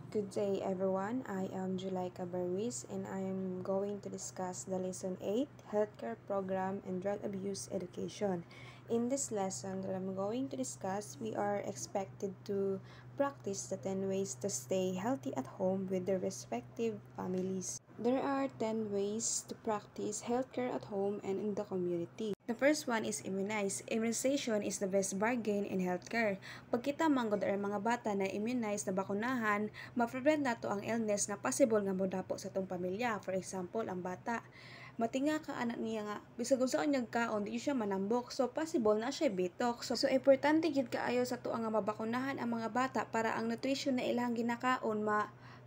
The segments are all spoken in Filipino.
Good day everyone, I am Julayka Barwis and I am going to discuss the Lesson 8, Healthcare Program and Drug Abuse Education. In this lesson that I'm going to discuss, we are expected to practice the 10 ways to stay healthy at home with their respective families. There are 10 ways to practice healthcare at home and in the community. The first one is immunize. Immunization is the best bargain in healthcare. Pag kita manggod ang mga bata na immunize na bakunahan, ma-prevent nato ang illness nga possible nga modapo sa tong pamilya. For example, ang bata matinga ka anak niya nga bisag unsaon niyang kaon di siya manambok, so possible na siya bitok. So importante gyud kaayo sa tuang nga mabakunahan ang mga bata para ang nutrition na ilang ginakaon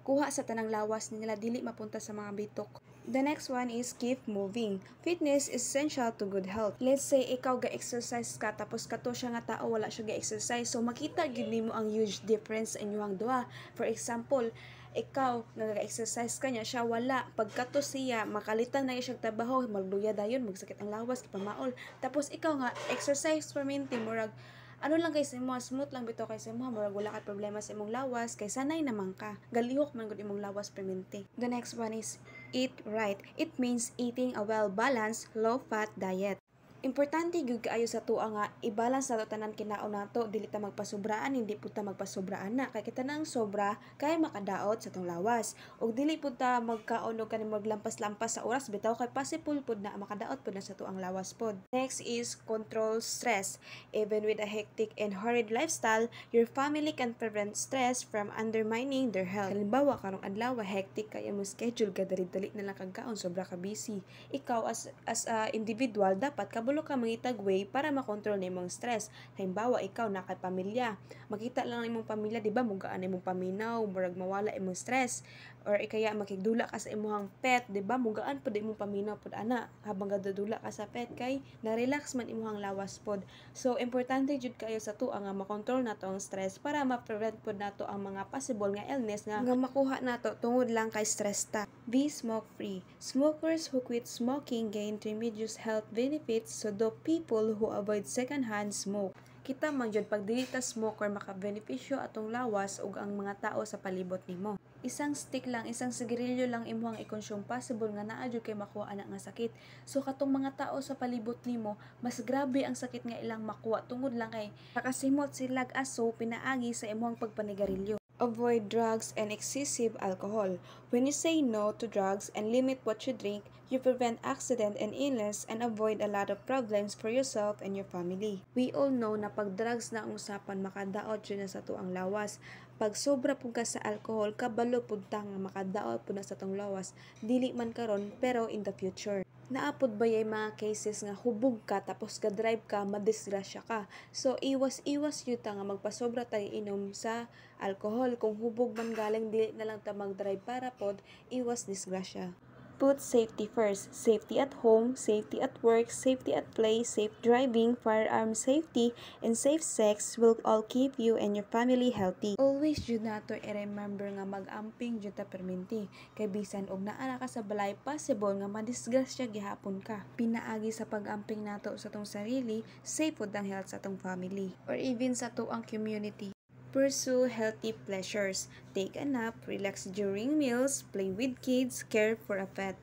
kuha sa tanang lawas nila, dili mapunta sa mga bitok. The next one is keep moving. Fitness is essential to good health. Let's say ikaw ga-exercise ka tapos kato siya nga tao wala siya ga-exercise, so makita gyud nimo ang huge difference sa inyong duha. For example, ikaw nag-exercise ka niya, siya wala. Pagkato siya, makalitan na siya trabaho, magluya dayon, magsakit ang lawas, kipamaol. Tapos ikaw nga, exercise perminti, murag, ano lang kay mo, smooth lang bito kay mo, murag wala ka problema sa imong lawas, kay sanay naman ka. Galihok man gud imong lawas perminti. The next one is eat right. It means eating a well-balanced, low-fat diet. Importante gyud kaayo sa tuwa nga i-balance nato tanan kinaon nato, dili ta magpasubraan, hindi pud ta magpasubraan na kay kita nang sobra kay makadaot sa tong lawas, ug dili pud ta magkaon og kaning maglampas-lampas sa oras bitaw kay possible pud na makadaot pud na sa tuang lawas pod. Next is control stress. Even with a hectic and hurried lifestyle, your family can prevent stress from undermining their health. Halimbawa karong adlaw hectic kay imong schedule, gadali-dali na lang kag kaon, sobra ka busy. Ikaw as a individual dapat bulo ka mangitag way para makontrol na imong stress. Halimbawa, ikaw na kay pamilya. Makita lang imong pamilya, di ba? Mugaan imong paminaw, murag mawala imong stress. Or ikaya makigdula ka sa imong pet, di ba? Mugaan pud imong paminaw pud ana. Habang gadudula ka sa pet kay na-relax man imong lawas pod. So importante jud kayo sa tuwa nga makontrol nato ang stress para ma-prevent pud nato ang mga possible nga illness nga makuha nato tungod lang kay stress ta. Be smoke free. Smokers who quit smoking gain tremendous health benefits, so do people who avoid secondhand smoke. Kita man jud pag dili ta smoker maka-benepisyo atong lawas ug ang mga tao sa palibot nimo. Isang stick lang, isang sigarilyo lang imuhang i-consume, possible nga naa jud kay makuha ana nga sakit. So katong mga tao sa palibot nimo, mas grabe ang sakit nga ilang makuha tungod lang kay nakasimot sila aso pinaagi sa imuhang pagpanigarilyo. Avoid drugs and excessive alcohol. When you say no to drugs and limit what you drink, you prevent accident and illness and avoid a lot of problems for yourself and your family. We all know na pag drugs na ang usapan, makadaot yun na sa tuang lawas. Pag sobra pud ka sa alcohol, kabalo pud ta nga makadaot pud na sa tuang lawas. Dili man karon pero in the future. Naapod ba yung mga cases nga hubog ka tapos ka-drive ka, madisgrasya ka. So, iwas-iwas yun ta nga magpasobra tayo inom sa alcohol. Kung hubog man galing, dili na lang ta mag-drive para pod, iwas disgrasya. Put safety first. Safety at home, safety at work, safety at play, safe driving, firearm safety, and safe sex will all keep you and your family healthy. Always jud nato i-remember nga mag-amping jud ta perminti. Kay bisan og naa ka sa balay, possible nga madisgrasya gihapon ka. Pinaagi sa pag-amping nato sa tong sarili, safe pod ang health sa tong family or even sa tuang community. Pursue healthy pleasures. Take a nap, relax during meals, play with kids, care for a pet.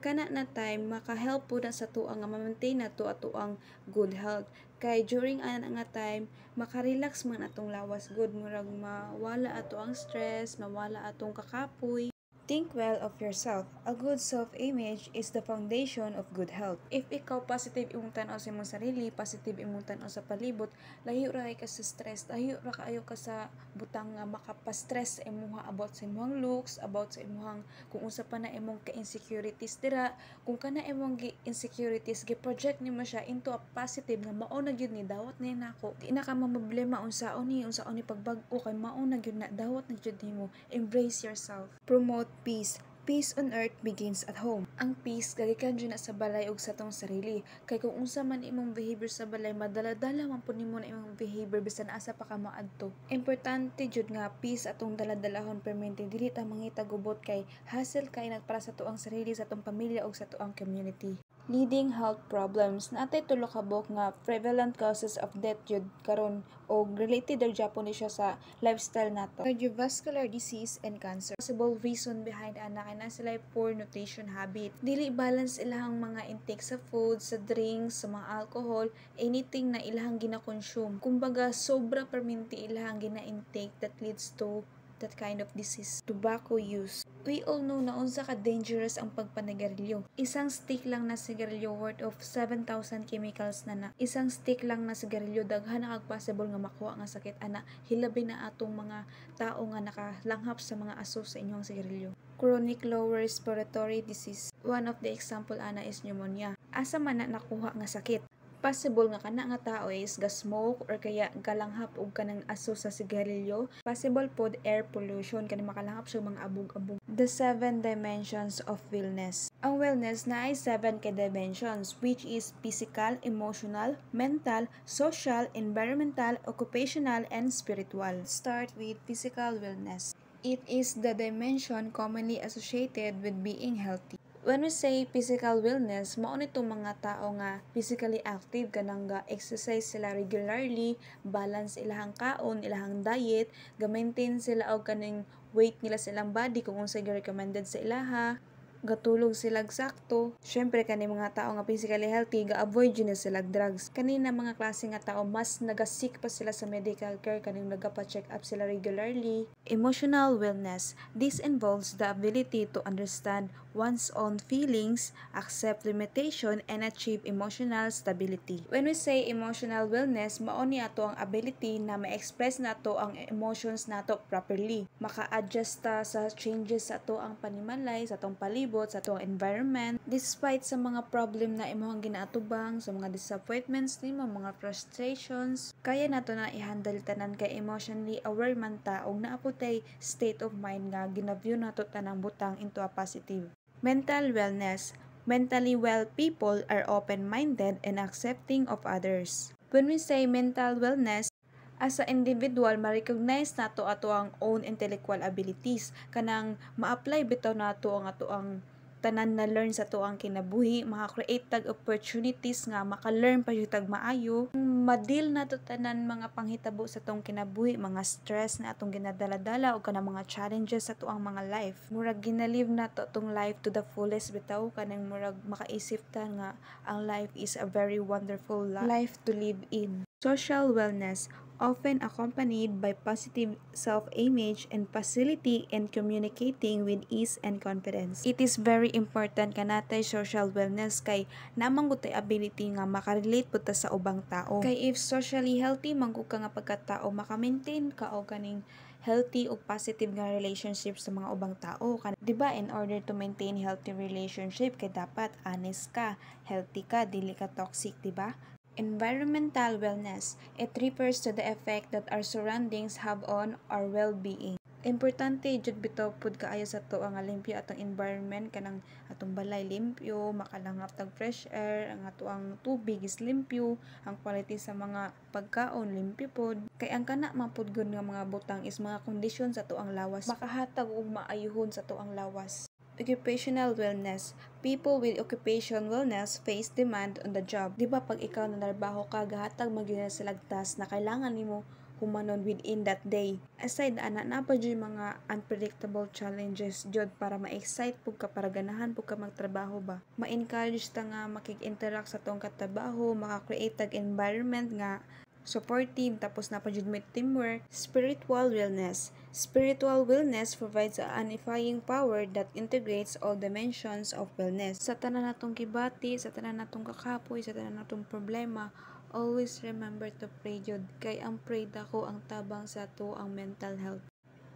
Kana na time maka-help po na sa tuang nga ma-maintain na ang good health. Kay during ana nga time maka-relax man atong lawas good, murag mawala ato ang stress, mawala atong kakapoy. Think well of yourself. A good self-image is the foundation of good health. If ikaw positive imong tan-aw sa imong sarili, positive imong tan-aw sa palibot, layo ra ka sa stress, layo ra kaayo ka sa butang nga makapastress sa imong about sa imong looks, about sa imong kung unsa pa na imong ka-insecurities dira, kung kana imong insecurities gi-project nimo siya into a positive nga mao na gyud ni dawat ni nako. Di na ka problema unsaon ni pagbag-o kay mao na gyud na dawat na gyud nimo. Embrace yourself. Promote peace. Peace on earth begins at home. Ang peace gagikan jud na sa balay ug sa tong sarili. Kay kung unsa man imong behavior sa balay, madala-dala man pud nimo na imong behavior bisan asa pa ka moadto. Importante jud nga peace atong dala-dalahon permanente, dili ta mangita gubot kay hassle kay para sa tuang sarili, sa tuang pamilya ug sa tuang community. Leading health problems natay tulo ka buok nga prevalent causes of death jud karon o related og Japan siya sa lifestyle nato. Cardiovascular disease and cancer. Possible reason behind ana kay na sila poor nutrition habit. Dili balance ilahang mga intake sa food, sa drinks, sa mga alcohol, anything na ilahang gina-consume. Kumbaga sobra perminti ilahang gina-intake that leads to that kind of disease. Tobacco use. We all know na unsa ka dangerous ang pagpanigarilyo. Isang stick lang na sigarilyo worth of 7,000 chemicals na. Isang stick lang na sigarilyo daghan na kag possible nga makuha nga sakit ana. Hilabi na atong mga tao nga nakalanghap sa mga aso sa inyong sigarilyo. Chronic lower respiratory disease. One of the example ana is pneumonia. Asa man na nakuha nga sakit. Possible nga kana nga tao is ga-smoke or kaya galanghap og kanang aso sa sigarilyo. Possible pod air pollution kani makalanghap sa mga abog-abog. The 7 dimensions of wellness. Ang wellness na ay 7 ka dimensions which is physical, emotional, mental, social, environmental, occupational, and spiritual. Start with physical wellness. It is the dimension commonly associated with being healthy. When we say physical wellness, mao nitong mga tao nga physically active kanang ga-exercise sila regularly, balance ilahang kaon, ilahang diet, ga-maintain sila og kaning weight nila sa ilang body kung unsay recommended sa ilaha, gatulog sila sakto. Syempre kani mga tao nga physically healthy ga-avoid yun na sila drugs. Kanina mga klase nga tao mas nagasik pa sila sa medical care kaning nagapa-check up sila regularly. Emotional wellness. This involves the ability to understand one's own feelings, accept limitation, and achieve emotional stability. When we say emotional wellness, mao ni ato ang ability na ma-express nato ang emotions nato properly. Maka-adjust ta sa changes sa ato ang panimalay, sa atong palibot, sa atong environment. Despite sa mga problem na imong ginaatubang, sa mga disappointments nimo, mga frustrations, kaya nato na i-handle tanan kay emotionally aware man ta og naaputay state of mind nga ginaview nato tanang butang into a positive. Mental wellness. Mentally well people are open-minded and accepting of others. When we say mental wellness, as an individual, ma-recognize nato ato ang own intellectual abilities. Kanang ma-apply bitaw nato ang ato ang tanan na learn sa to ang kinabuhi, maka-create tag opportunities nga maka-learn pa yung tag maayo, ma-deal nato tanan mga panghitabo sa tong kinabuhi, mga stress na atong ginadala-dala o kanang mga challenges sa to ang mga life. Murag ginalive nato tong life to the fullest bitaw kanang murag makaisip ta nga ang life is a very wonderful life to live in. Social wellness, often accompanied by positive self-image and facility in communicating with ease and confidence. It is very important kanatay social wellness kay namang gutay ability nga makarelate pud ta sa ubang tao. Kay if socially healthy manggug ka nga pagkatao, maka-maintain ka og kaning healthy o positive nga relationship sa mga ubang tao. Diba, in order to maintain healthy relationship, kay dapat honest ka, healthy ka, dili ka toxic, diba? Environmental wellness. It refers to the effect that our surroundings have on our well-being. Importante jud bitaw pud kaayo sa to ang limpyo atong environment kanang atong balay limpyo, makalangap tag fresh air, ang ato ang tubig is limpyo, ang quality sa mga pagkaon limpyo pod. Kay ang kana mapudgod nga mga butang is mga kondisyon sa to ang lawas, makahatag og maayuhon sa to ang lawas. Occupational wellness. People with occupation wellness face demand on the job. Di ba pag ikaw na narbaho ka, gahatag magyud sa lagtas na kailangan nimo humanon within that day. Aside ana na pa jud mga unpredictable challenges jud para ma-excite pug ka para ganahan pug ka magtrabaho ba. Ma-encourage ta nga makig-interact sa tong katrabaho, maka-create tag environment nga supportive, tapos na pa jud may teamwork. Spiritual wellness. Spiritual wellness provides a unifying power that integrates all dimensions of wellness. Sa tanan natong kibati, sa tanan natong kakapoy, sa tanan natong problema, always remember to pray jud kay ang pray dako ang tabang sa to ang mental health.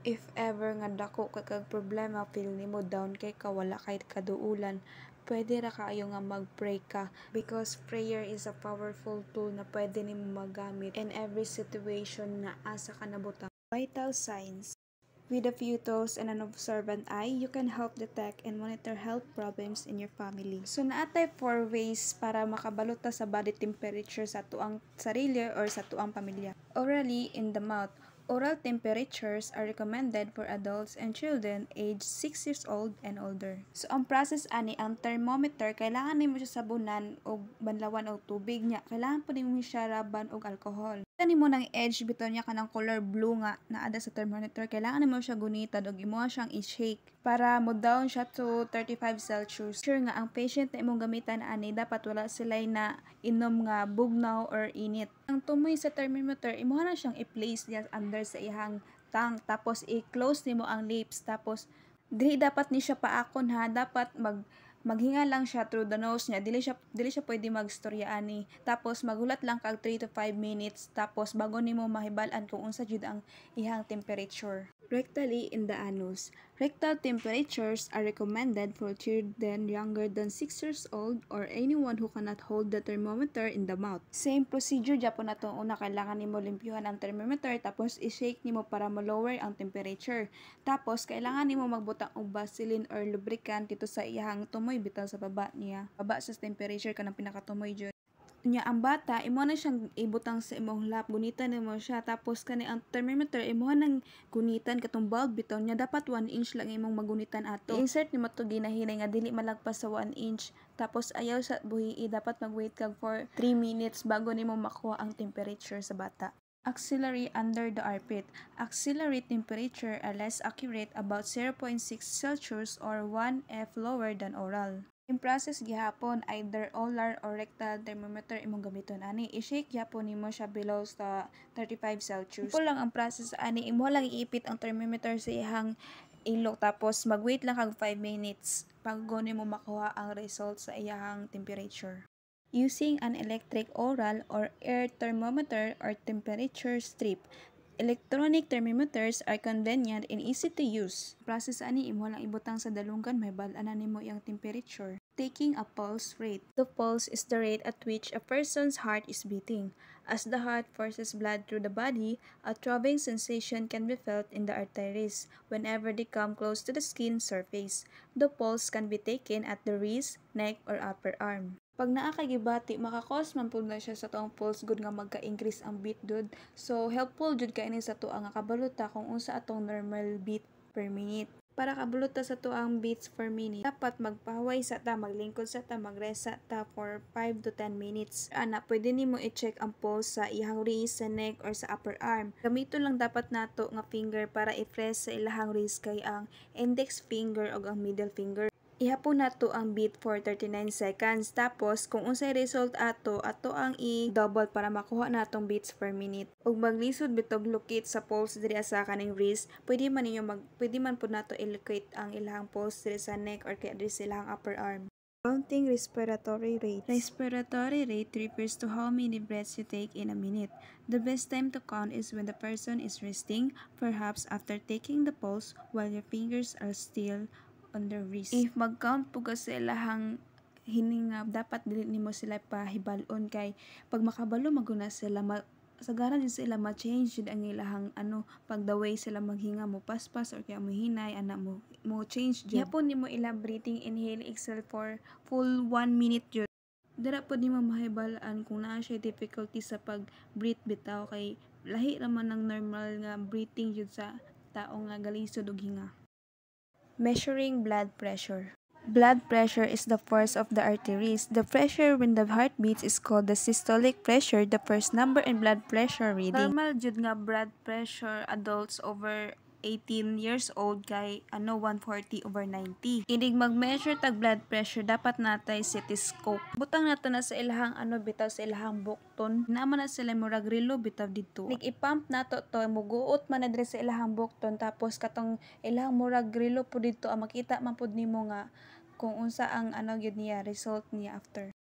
If ever nga dako ka kag problema, feel nimo down kay ka, wala kay kaduulan, pwede ra kaayo nga mag-pray ka because prayer is a powerful tool na pwede nimo magamit in every situation na asa ka nabutang. Vital signs. With a few tools and an observant eye, you can help detect and monitor health problems in your family. So naatay 4 ways para makabalot ta sa body temperature sa tuang sarili or sa tuang pamilya. Orally, in the mouth. Oral temperatures are recommended for adults and children aged 6 years old and older. So ang process ani ang thermometer kailangan nimo siya sabunan og banlawan og tubig niya. Kailangan po nimo siya raban og alcohol. Kani mo ng edge bitaw niya kanang color blue nga naa sa thermometer. Kailangan nimo siya gunitan og imo siyang i-shake para mo down siya to 35 Celsius. Sure nga ang patient na imong gamitan ani dapat wala sila na inom nga bugnaw or init. Ang tumoy sa thermometer imo na siyang i-place diya under sa ihang tank tapos i-close nimo ang lips tapos dili dapat ni siya paakon ha, dapat maghinga lang siya through the nose niya, dili siya pwede magstorya ani. Tapos maghulat lang kag 3 to 5 minutes tapos bago nimo mahibal-an kung unsa jud ang ihang temperature. Rectally in the anus. Rectal temperatures are recommended for children younger than 6 years old or anyone who cannot hold the thermometer in the mouth. Same procedure japon nato una kailangan nimo limpyuhan ang thermometer tapos i-shake nimo para ma-lower ang temperature. Tapos kailangan nimo magbutang og Vaseline or lubricant dito sa iyang tumoy bitaw sa baba niya. Baba sa temperature kanang pinakatumoy jud. Nya ang bata imo na siyang ibutang sa imong lap, gunitan nimo siya tapos kani ang thermometer imo nang gunitan katong bulb bitaw niya dapat 1 inch lang imong magunitan ato. I-insert nimo to ginahinay nga dili malagpas sa 1 inch tapos ayaw sa buhii dapat mag-wait kag for 3 minutes bago nimo makuha ang temperature sa bata. Axillary under the armpit. Axillary temperature are less accurate about 0.6 Celsius or 1 F lower than oral. In process gihapon either oral or rectal thermometer imong gamiton ani i-shake gyapon nimo siya below sa 35 Celsius. Simple lang ang process ani imo lang iipit ang thermometer sa ihang ilok tapos mag-wait lang kag 5 minutes bago nimo makuha ang result sa iyang temperature. Using an electric oral or air thermometer or temperature strip. Electronic thermometers are convenient and easy to use. Process ani imo lang ibutang sa dalunggan may bal-anan nimo iyang temperature. Taking a pulse rate. The pulse is the rate at which a person's heart is beating. As the heart forces blood through the body, a throbbing sensation can be felt in the arteries whenever they come close to the skin surface. The pulse can be taken at the wrist, neck, or upper arm. Pag naa kay gibati makakos man pud na siya sa tuang pulse good nga magka-increase ang beat dud. So helpful jud kay ini sa tuang nga kabaluta kung unsa atong normal beat per minute. Para kabaluta sa tuang beats per minute, dapat magpahaway sa ta, maglingkod sa ta, mag-rest sa ta for 5 to 10 minutes. Ana, pwede nimo i-check ang pulse sa ihang wrist, sa neck, or sa upper arm. Gamiton lang dapat nato nga finger para i-press sa ilahang wrist kay ang index finger o ang middle finger. Ihapon nato ang beat for 39 seconds. Tapos, kung unsay result ato ang i-double para makuha natong beats per minute. Ug maglisod bitog lukit sa pulse diri sa kaning wrist, pwede man pud nato i-locate ang ilahang pulse diri sa neck or kaya diri sa ilahang upper arm. Counting respiratory rate. Respiratory rate refers to how many breaths you take in a minute. The best time to count is when the person is resting, perhaps after taking the pulse while your fingers are still on the wrist. If mag-count po ka sa ilahang hininga, dapat dili nimo sila pahibalon kay pag makabalo maguna sila sagara din sila ma-change jud ang ilahang pag the way sila maghinga mo paspas or kaya mo hinay ana mo change jud. Yapon nimo ila breathing, inhale, exhale for full 1 minute jud. Dira pod nimo mahibal-an kung naa siya difficulty sa pag-breathe bitaw kay lahi naman ng normal nga breathing jud sa tao nga galisod og hinga. Measuring blood pressure. Blood pressure is the force of the arteries. The pressure when the heart beats is called the systolic pressure, the first number in blood pressure reading. Normal jud nga blood pressure adults over 18 years old kay 140/90. Inig mag-measure tag blood pressure dapat natay stethoscope. Butang nato na sa ilahang bitaw sa ilahang bukton. Naman na sila murag relo bitaw dito. Nig i-pump nato to muguot man na diri sa ilahang bukton tapos katong ilahang murag relo po dito makita man pud nimo nga kung unsa ang gyud niya result niya after.